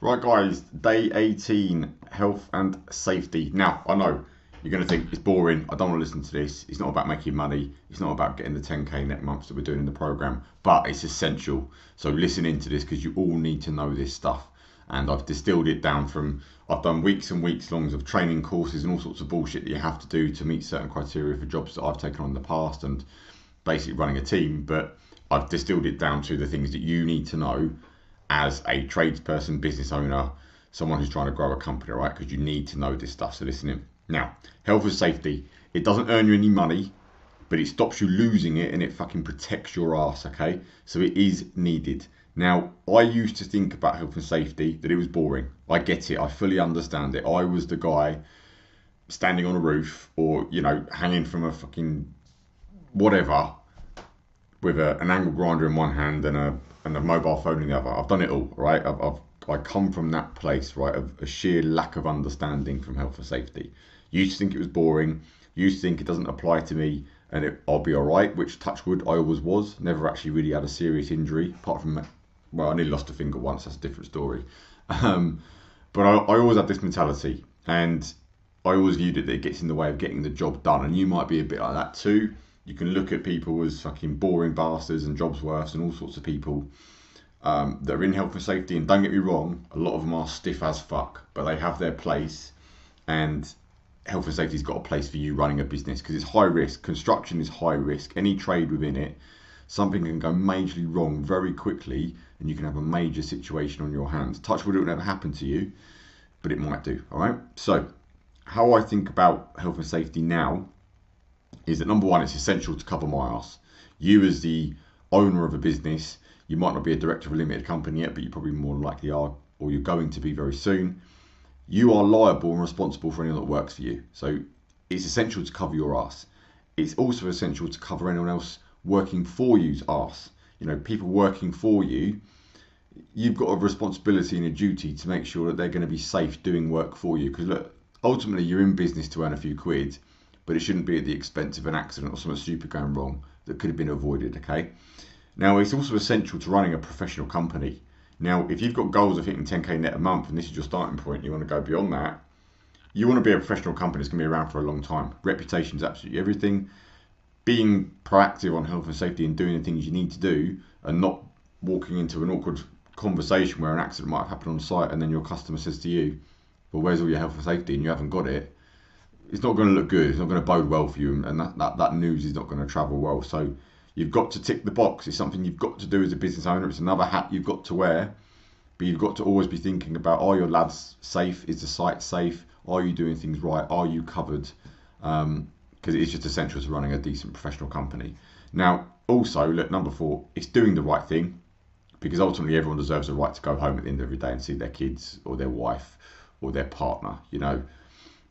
Right, guys, day 18, health and safety. Now, I know you're going to think it's boring. I don't want to listen to this. It's not about making money. It's not about getting the 10k net months that we're doing in the program, but it's essential. So listen into this because you all need to know this stuff. And I've distilled it down from, I've done weeks and weeks longs of training courses and all sorts of bullshit that you have to do to meet certain criteria for jobs that I've taken on in the past and basically running a team. But I've distilled it down to the things that you need to know as a tradesperson, business owner, someone who's trying to grow a company, right? Because you need to know this stuff. So listen in. Now, health and safety. It doesn't earn you any money, but it stops you losing it and it fucking protects your ass, okay? So it is needed. Now, I used to think about health and safety that it was boring. I get it. I fully understand it. I was the guy standing on a roof or, hanging from a fucking whatever with an angle grinder in one hand and a mobile phone in the other. I've done it all, right? I come from that place, right, of a sheer lack of understanding from health and safety. Used to think it was boring. Used to think it doesn't apply to me and I'll be all right, which touch wood, I always was. Never actually really had a serious injury, apart from, well, I nearly lost a finger once. That's a different story. But I always had this mentality and I always viewed it that it gets in the way of getting the job done. And you might be a bit like that too. You can look at people as fucking boring bastards and jobs worths and all sorts of people that are in health and safety. And don't get me wrong, a lot of them are stiff as fuck, but they have their place. And health and safety's got a place for you running a business because it's high risk. Construction is high risk. Any trade within it, something can go majorly wrong very quickly and you can have a major situation on your hands. Touch wood, it will never happen to you, but it might do, all right? So how I think about health and safety now is that number one, it's essential to cover my ass. You as the owner of a business, you might not be a director of a limited company yet, but you probably more likely are, or you're going to be very soon. You are liable and responsible for anyone that works for you. So it's essential to cover your ass. It's also essential to cover anyone else working for you's ass. People working for you, you've got a responsibility and a duty to make sure that they're going to be safe doing work for you. Because look, ultimately you're in business to earn a few quid, but it shouldn't be at the expense of an accident or something stupid going wrong that could have been avoided, okay? Now, it's also essential to running a professional company. Now, if you've got goals of hitting 10k net a month and this is your starting point, you want to go beyond that, you want to be a professional company that's going to be around for a long time. Reputation is absolutely everything. Being proactive on health and safety and doing the things you need to do and not walking into an awkward conversation where an accident might have happened on site and then your customer says to you, well, where's all your health and safety and you haven't got it, it's not going to look good. It's not going to bode well for you, and that news is not going to travel well. So you've got to tick the box. It's something you've got to do as a business owner. It's another hat you've got to wear, but you've got to always be thinking about, are your lads safe? Is the site safe? Are you doing things right? Are you covered? Because it is just essential to running a decent professional company. Now, also, look, number 4, it's doing the right thing, because ultimately everyone deserves the right to go home at the end of every day and see their kids or their wife or their partner,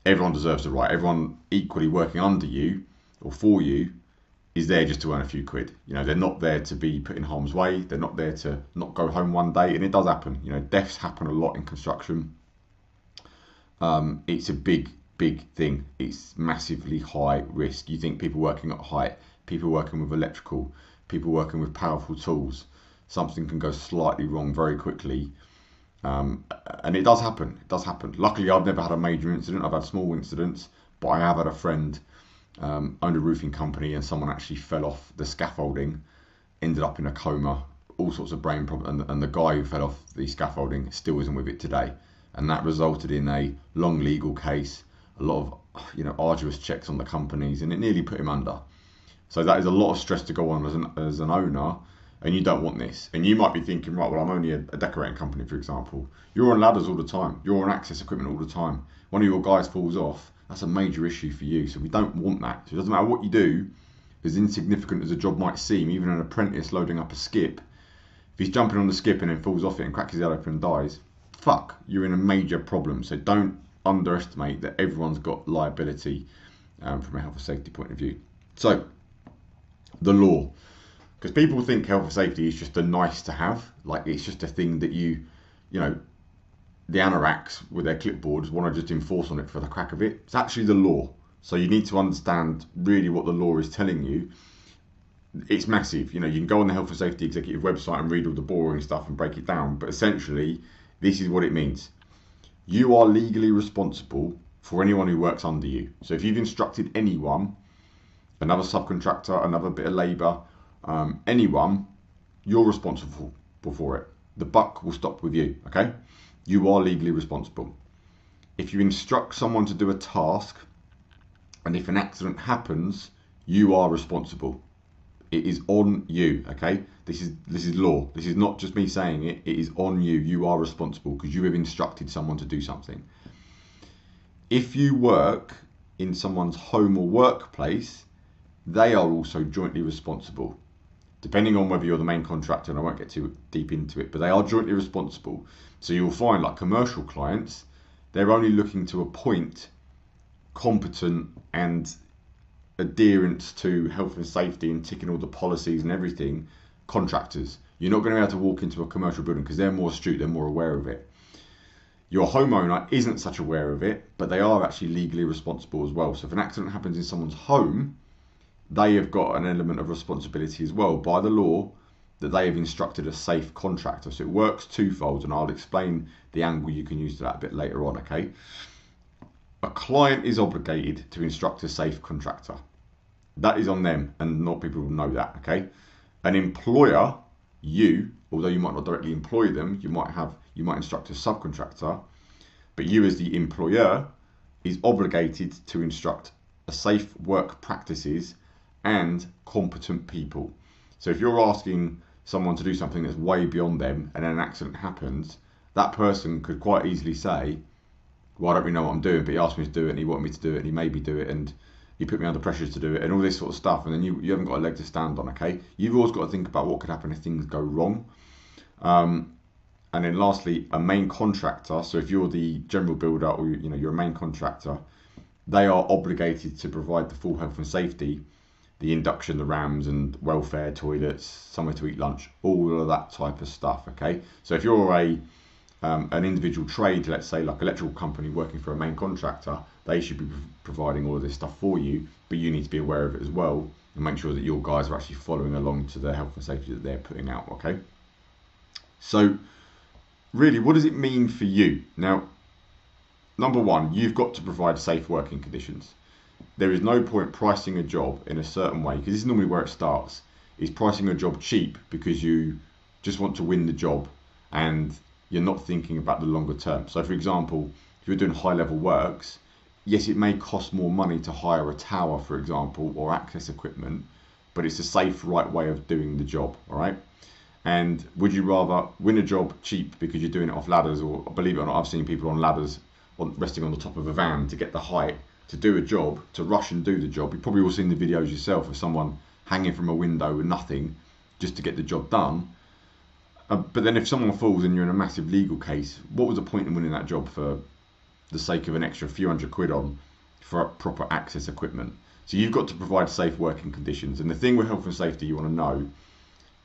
Everyone deserves the right. Everyone equally working under you or for you is there just to earn a few quid. They're not there to be put in harm's way. They're not there to not go home one day. And it does happen. Deaths happen a lot in construction. It's a big, big thing. It's massively high risk. You think people working at height, people working with electrical, people working with powerful tools, something can go slightly wrong very quickly. And it does happen. It does happen. Luckily, I've never had a major incident. I've had small incidents, but I have had a friend owned a roofing company, and someone actually fell off the scaffolding, ended up in a coma, all sorts of brain problems, and the guy who fell off the scaffolding still isn't with it today, and that resulted in a long legal case, a lot of arduous checks on the companies, and it nearly put him under. So that is a lot of stress to go on as an owner. And you don't want this. And you might be thinking, right, well, I'm only a decorating company, for example. You're on ladders all the time. You're on access equipment all the time. One of your guys falls off. That's a major issue for you. So we don't want that. So it doesn't matter what you do, as insignificant as a job might seem, even an apprentice loading up a skip, if he's jumping on the skip and then falls off it and cracks his head open and dies, fuck, you're in a major problem. So don't underestimate that everyone's got liability from a health and safety point of view. So, the law. Because people think health and safety is just a nice to have, like it's just a thing that the anoraks with their clipboards want to just enforce on it for the crack of it. It's actually the law. So you need to understand really what the law is telling you. It's massive. You can go on the Health and Safety Executive website and read all the boring stuff and break it down. But essentially, This is what it means. You are legally responsible for anyone who works under you. So if you've instructed anyone, another subcontractor, another bit of labour, anyone, you're responsible for it. The buck will stop with you, okay? You are legally responsible. If you instruct someone to do a task, and if an accident happens, you are responsible. It is on you, okay? This is law. This is not just me saying it. It is on you. You are responsible because you have instructed someone to do something. If you work in someone's home or workplace, they are also jointly responsible. Depending on whether you're the main contractor, and I won't get too deep into it, but they are jointly responsible. So you'll find, like commercial clients, they're only looking to appoint competent and adherence to health and safety and ticking all the policies and everything contractors. You're not going to be able to walk into a commercial building because they're more astute, they're more aware of it. Your homeowner isn't such aware of it, but they are actually legally responsible as well. So if an accident happens in someone's home, they have got an element of responsibility as well by the law that they have instructed a safe contractor. So it works twofold, and I'll explain the angle you can use to that a bit later on, okay? A client is obligated to instruct a safe contractor. That is on them, and not people will know that, okay? An employer, you, although you might not directly employ them, you might instruct a subcontractor, but you as the employer is obligated to instruct a safe work practices and competent people. So if you're asking someone to do something that's way beyond them and then an accident happens, that person could quite easily say, well, I don't really know what I'm doing, but he asked me to do it and he wanted me to do it and he made me do it and he put me under pressure to do it and all this sort of stuff, and then you haven't got a leg to stand on, okay? You've always got to think about what could happen if things go wrong. And then lastly, a main contractor, so if you're the general builder or you're a main contractor, they are obligated to provide the full health and safety, the induction, the RAMs and welfare, toilets, somewhere to eat lunch, all of that type of stuff, okay? So if you're an individual trade, let's say like electrical company working for a main contractor, they should be providing all of this stuff for you, but you need to be aware of it as well and make sure that your guys are actually following along to the health and safety that they're putting out, okay? So really, what does it mean for you? Now, number one, you've got to provide safe working conditions. There is no point pricing a job in a certain way, because this is normally where it starts, is pricing a job cheap because you just want to win the job and you're not thinking about the longer term. So for example, if you're doing high level works, yes, it may cost more money to hire a tower, for example, or access equipment, but it's a safe, right way of doing the job, all right? And would you rather win a job cheap because you're doing it off ladders, or believe it or not, I've seen people on ladders resting on the top of a van to get the height to do a job, to rush and do the job. You've probably all seen the videos yourself of someone hanging from a window with nothing just to get the job done. But then if someone falls and you're in a massive legal case, what was the point in winning that job for the sake of an extra few £100 on for proper access equipment? So you've got to provide safe working conditions. And the thing with health and safety you want to know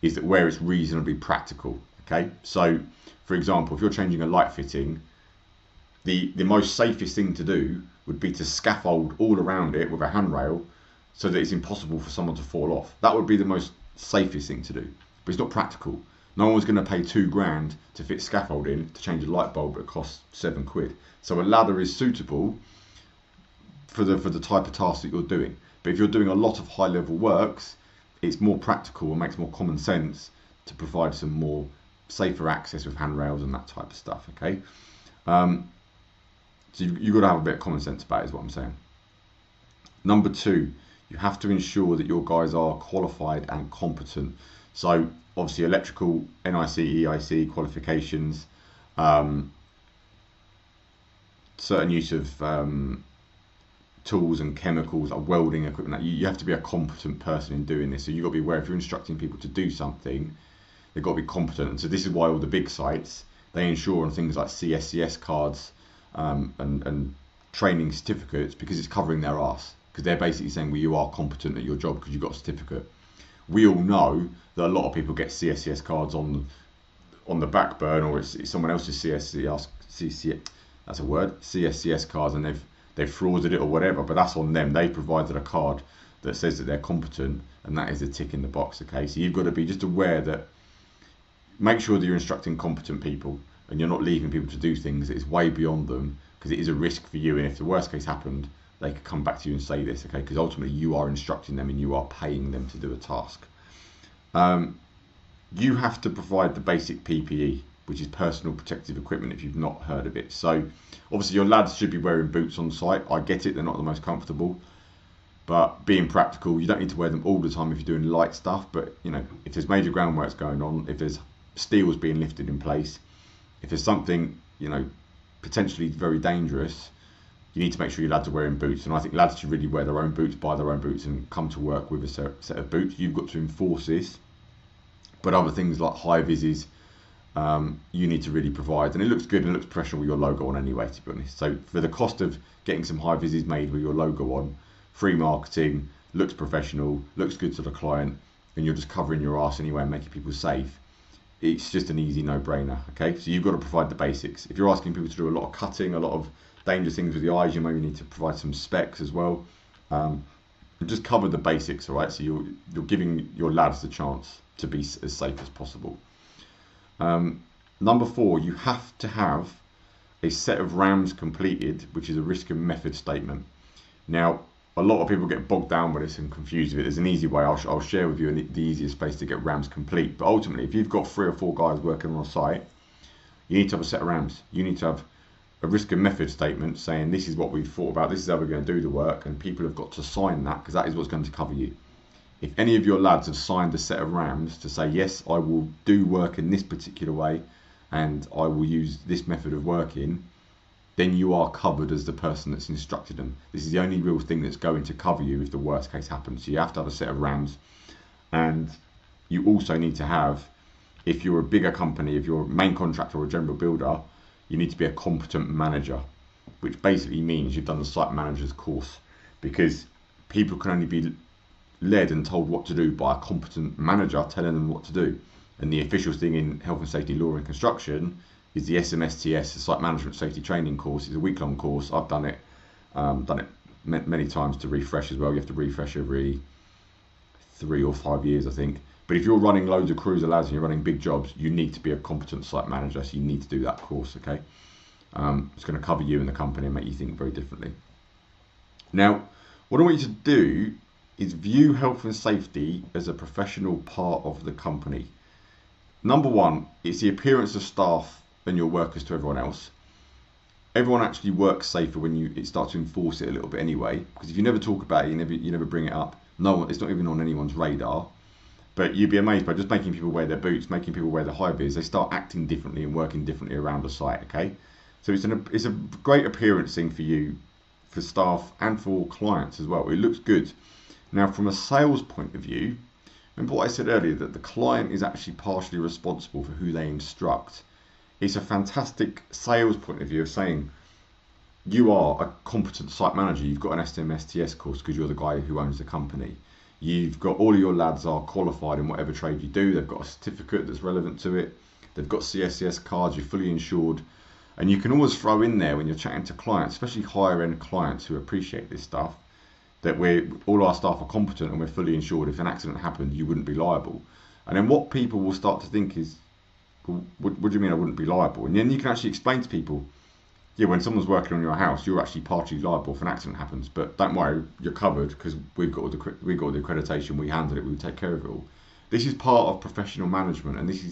is that where it's reasonably practical, okay? So for example, if you're changing a light fitting, the most safest thing to do would be to scaffold all around it with a handrail so that it's impossible for someone to fall off. That would be the most safest thing to do, but it's not practical. No one's going to pay £2,000 to fit scaffolding to change a light bulb that costs £7. So a ladder is suitable for the type of task that you're doing. But if you're doing a lot of high level works, it's more practical and makes more common sense to provide some more safer access with handrails and that type of stuff, okay? So you've got to have a bit of common sense about it, is what I'm saying. Number two, you have to ensure that your guys are qualified and competent. So obviously electrical, NIC, EIC qualifications, certain use of tools and chemicals like welding equipment. You have to be a competent person in doing this. So you've got to be aware if you're instructing people to do something, they've got to be competent. And so this is why all the big sites, they insure on things like CSCS cards and training certificates, because it's covering their ass. Because they're basically saying, well, you are competent at your job because you've got a certificate. We all know that a lot of people get CSCS cards on the back burn, or it's someone else's CSCS cards, and they've frauded it or whatever, but that's on them. They provided a card that says that they're competent, and that is a tick in the box, okay? So you've got to be just aware that, make sure that you're instructing competent people. and you're not leaving people to do things that is way beyond them, because it is a risk for you. And if the worst case happened, they could come back to you and say this, okay? Because ultimately you are instructing them and you are paying them to do a task. You have to provide the basic PPE, which is personal protective equipment, if you've not heard of it. So obviously your lads should be wearing boots on site. I get it, they're not the most comfortable, but being practical, you don't need to wear them all the time if you're doing light stuff. But you know, if there's major groundworks going on, if there's steels being lifted in place, if there's something, you know, potentially very dangerous, you need to make sure your lads are wearing boots. And I think lads should really wear their own boots, buy their own boots, and come to work with a set of boots. You've got to enforce this. But other things like high vises, you need to really provide. And it looks good and it looks professional with your logo on anyway, to be honest. So for the cost of getting some high vises made with your logo on, free marketing, looks professional, looks good to the client, and you're just covering your ass anyway and making people safe, it's just an easy no-brainer, okay? So you've got to provide the basics. If you're asking people to do a lot of cutting, a lot of dangerous things with the eyes, you maybe need to provide some specs as well. Just cover the basics, all right? So you're giving your lads the chance to be as safe as possible. Number 4, you have to have a set of RAMs completed, which is a risk and method statement. Now, a lot of people get bogged down with this and confused with it. There's an easy way. I'll share with you the easiest place to get RAMs complete. But ultimately, if you've got 3 or 4 guys working on a site, you need to have a set of RAMs. You need to have a risk and method statement saying this is what we've thought about, this is how we're going to do the work, and people have got to sign that, because that is what's going to cover you. If any of your lads have signed a set of RAMs to say, yes, I will do work in this particular way and I will use this method of working, then you are covered as the person that's instructed them. This is the only real thing that's going to cover you if the worst case happens. So you have to have a set of RAMs, and you also need to have, if you're a bigger company, if you're a main contractor or a general builder, you need to be a competent manager, which basically means you've done the site manager's course, because people can only be led and told what to do by a competent manager telling them what to do. And the official thing in health and safety law and construction is the SMSTS, the Site Management Safety Training course. It's a week-long course. I've done it many times to refresh as well. You have to refresh every 3 or 5 years, I think. But if you're running loads of crews of lads and you're running big jobs, you need to be a competent site manager, so you need to do that course, okay? It's going to cover you and the company and make you think very differently. Now, what I want you to do is view health and safety as a professional part of the company. Number 1, it's the appearance of staff and your workers to everyone else. Everyone actually works safer when you start to enforce it a little bit anyway, because if you never talk about it, you never bring it up, no one, it's not even on anyone's radar. But you'd be amazed by just making people wear their boots, making people wear the high vis, they start acting differently and working differently around the site, okay? So it's a great appearance thing for you, for staff and for clients as well. It looks good. Now, from a sales point of view, remember what I said earlier, that the client is actually partially responsible for who they instruct. It's a fantastic sales point of view of saying you are a competent site manager. You've got an SMSTS course because you're the guy who owns the company. You've got all of your lads are qualified in whatever trade you do. They've got a certificate that's relevant to it. They've got CSCS cards. You're fully insured. And you can always throw in there when you're chatting to clients, especially higher end clients who appreciate this stuff, that all our staff are competent and we're fully insured. If an accident happened, you wouldn't be liable. And then what people will start to think is, well, what do you mean I wouldn't be liable? And then you can actually explain to people, yeah, when someone's working on your house, you're actually partially liable if an accident happens. But don't worry, you're covered because we've got the accreditation, we handle it, we take care of it all. This is part of professional management, and this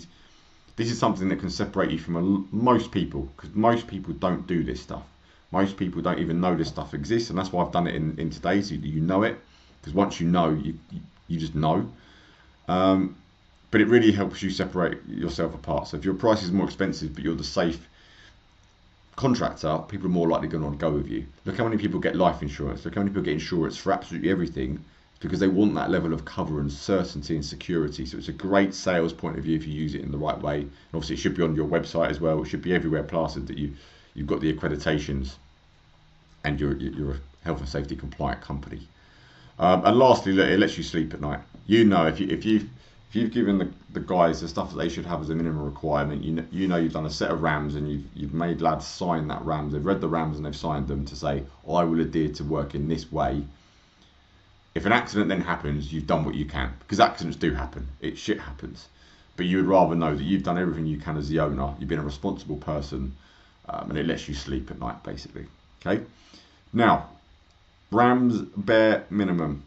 is something that can separate you from most people, because most people don't do this stuff. Most people don't even know this stuff exists, and that's why I've done it in today, so you know it. Because once you know, you just know. But it really helps you separate yourself apart. So if your price is more expensive, but you're the safe contractor, people are more likely going to want to go with you. Look how many people get life insurance. Look how many people get insurance for absolutely everything. It's because they want that level of cover and certainty and security. So it's a great sales point of view if you use it in the right way. And obviously, it should be on your website as well. It should be everywhere plastered that you've got the accreditations and you're a health and safety compliant company. And lastly, it lets you sleep at night. You know, if you've given the guys the stuff that they should have as a minimum requirement, you know you've done a set of RAMs and you've made lads sign that RAMs. They've read the RAMs and they've signed them to say, I will adhere to work in this way. If an accident then happens, you've done what you can, because accidents do happen. Shit happens. but you would rather know that you've done everything you can as the owner, you've been a responsible person, and it lets you sleep at night, basically. Okay. Now, RAMs bare minimum.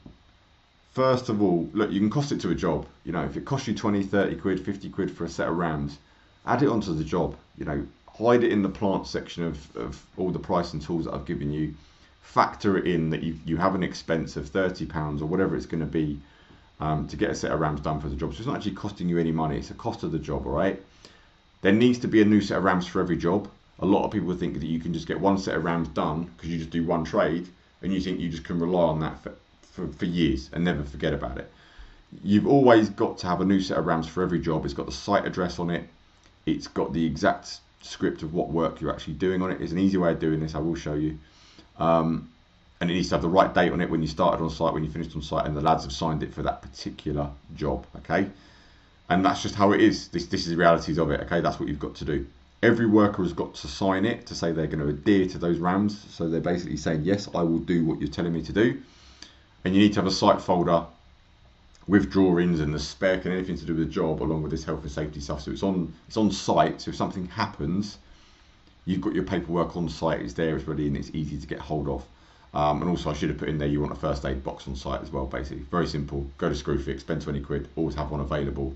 First of all, look, you can cost it to a job. You know, if it costs you 20, 30 quid, 50 quid for a set of RAMs, add it onto the job. You know, hide it in the plant section of all the pricing tools that I've given you. Factor it in that you have an expense of £30 or whatever it's going to be to get a set of RAMs done for the job. So it's not actually costing you any money. It's the cost of the job, all right? There needs to be a new set of RAMs for every job. A lot of people think that you can just get one set of RAMs done because you just do one trade, and you think you just can rely on that for years and never forget about it. You've always got to have a new set of RAMs for every job. It's got the site address on it. It's got the exact script of what work you're actually doing on it. It's an easy way of doing this. I will show you. And it needs to have the right date on it, when you started on site, when you finished on site, and the lads have signed it for that particular job. Okay, and that's just how it is. This is the realities of it. Okay, that's what you've got to do. Every worker has got to sign it to say they're going to adhere to those RAMs. So they're basically saying, yes, I will do what you're telling me to do. And you need to have a site folder with drawings and the spec and anything to do with the job, along with this health and safety stuff. So it's on site. So if something happens, you've got your paperwork on site. It's there, it's ready, and it's easy to get hold of. And also, I should have put in there, you want a first aid box on site as well, basically. Very simple. Go to Screwfix, spend 20 quid, always have one available.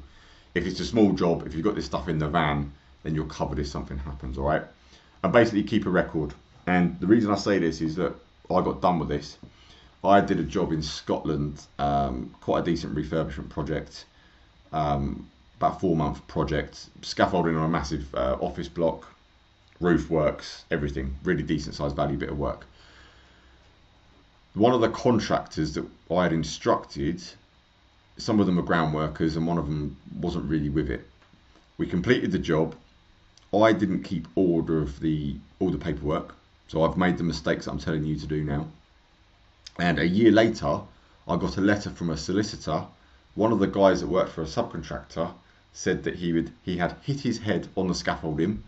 If it's a small job, if you've got this stuff in the van, then you're covered if something happens, all right? And basically keep a record. And the reason I say this is that I got done with this. I did a job in Scotland, quite a decent refurbishment project, about a 4-month project, scaffolding on a massive office block, roof works, everything, really decent sized value bit of work. One of the contractors that I had instructed, some of them were ground workers and one of them wasn't really with it. We completed the job. I didn't keep order of all the paperwork, so I've made the mistakes that I'm telling you to do now. And a year later, I got a letter from a solicitor. One of the guys that worked for a subcontractor said that he had hit his head on the scaffolding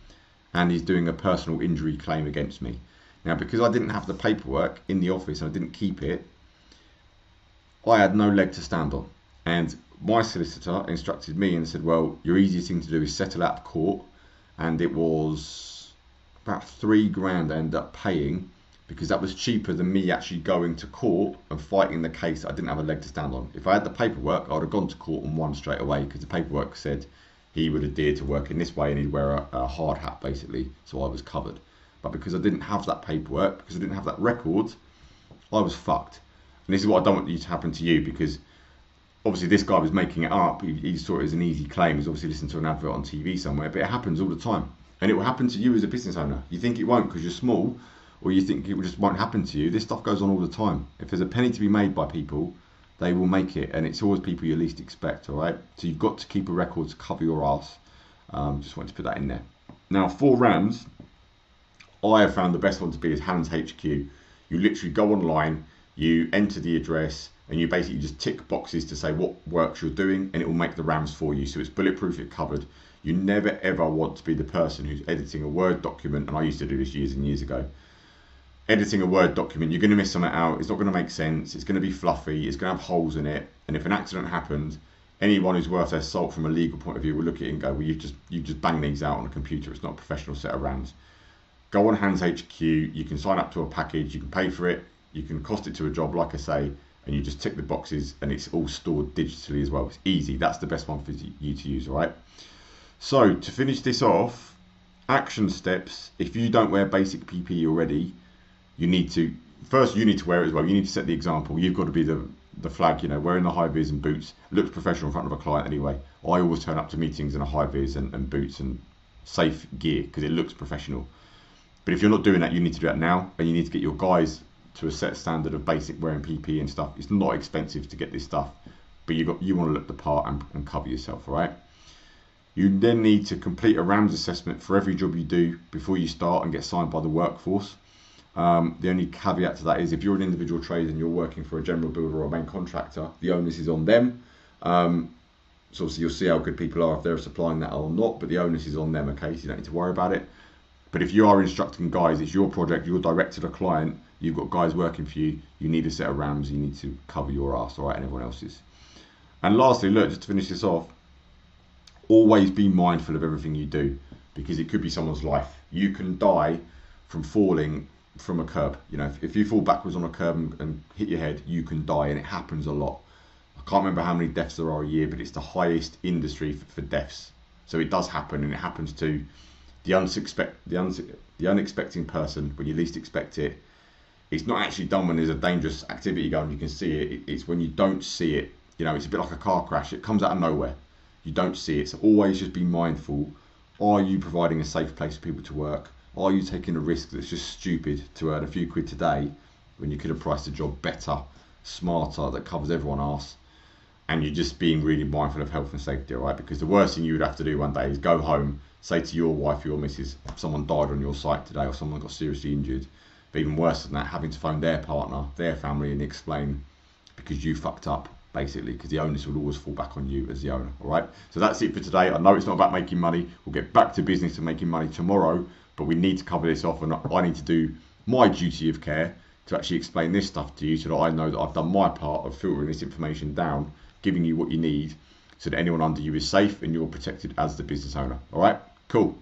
and he's doing a personal injury claim against me. Now, because I didn't have the paperwork in the office and I didn't keep it, I had no leg to stand on. And my solicitor instructed me and said, well, your easiest thing to do is settle out of court. And it was about £3,000 I ended up paying, because that was cheaper than me actually going to court and fighting the case that I didn't have a leg to stand on. If I had the paperwork, I would have gone to court and won straight away, because the paperwork said he would adhere to work in this way and he'd wear a hard hat, basically, so I was covered. But because I didn't have that paperwork, because I didn't have that record, I was fucked. And this is what I don't want you to happen to you, because obviously this guy was making it up. He saw it as an easy claim. He's obviously listened to an advert on TV somewhere, but it happens all the time. And it will happen to you as a business owner. You think it won't because you're small, or you think it just won't happen to you. This stuff goes on all the time. If there's a penny to be made by people, they will make it, and it's always people you least expect, all right? So you've got to keep a record to cover your ass. Just wanted to put that in there. Now, for RAMs, I have found the best one to be is Hands HQ. You literally go online, you enter the address, and you basically just tick boxes to say what works you're doing, and it will make the RAMs for you. So it's bulletproof, it's covered. You never ever want to be the person who's editing a Word document, and I used to do this years and years ago. Editing a Word document, you're going to miss something out, it's not going to make sense, it's going to be fluffy, it's going to have holes in it, and if an accident happens, anyone who's worth their salt from a legal point of view will look at it and go, well, you've just banged these out on a computer, it's not a professional set of RAMs. Go on Hands HQ, you can sign up to a package, you can pay for it, you can cost it to a job, like I say, and you just tick the boxes, and it's all stored digitally as well. It's easy. That's the best one for you to use, all right? So to finish this off, action steps. If you don't wear basic PPE already, you need to wear it as well. You need to set the example. You've got to be the flag, wearing the high vis and boots. It looks professional in front of a client anyway. I always turn up to meetings in a high vis and boots and safe gear because it looks professional. But if you're not doing that, you need to do that now, and you need to get your guys to a set standard of basic wearing PPE and stuff. It's not expensive to get this stuff, but you want to look the part and cover yourself, all right? You then need to complete a RAMS assessment for every job you do before you start and get signed by the workforce. The only caveat to that is if you're an individual trade and you're working for a general builder or a main contractor, the onus is on them. So obviously you'll see how good people are if they're supplying that or not, but the onus is on them, okay? So you don't need to worry about it. But if you are instructing guys, it's your project, you're direct to the client, you've got guys working for you, you need a set of RAMs, you need to cover your ass, all right, and everyone else's. And lastly, look, just to finish this off, always be mindful of everything you do, because it could be someone's life. You can die from falling from a curb. You know, if you fall backwards on a curb and hit your head, you can die, and it happens a lot. I can't remember how many deaths there are a year, but it's the highest industry for deaths. So it does happen, and it happens to the unexpected person when you least expect it. It's not actually done when there's a dangerous activity going, you can see it. It's when you don't see it. You know, it's a bit like a car crash. It comes out of nowhere. You don't see it. So always just be mindful. Are you providing a safe place for people to work? Are you taking a risk that's just stupid to earn a few quid today when you could have priced the job better, smarter, that covers everyone else? And you're just being really mindful of health and safety, all right? Because the worst thing you would have to do one day is go home, say to your wife or your missus, someone died on your site today or someone got seriously injured. But even worse than that, having to phone their partner, their family, and explain because you fucked up, basically, because the onus will always fall back on you as the owner, all right? So that's it for today. I know it's not about making money. We'll get back to business and making money tomorrow, but we need to cover this off, and I need to do my duty of care to actually explain this stuff to you so that I know that I've done my part of filtering this information down, giving you what you need so that anyone under you is safe and you're protected as the business owner, all right? Cool.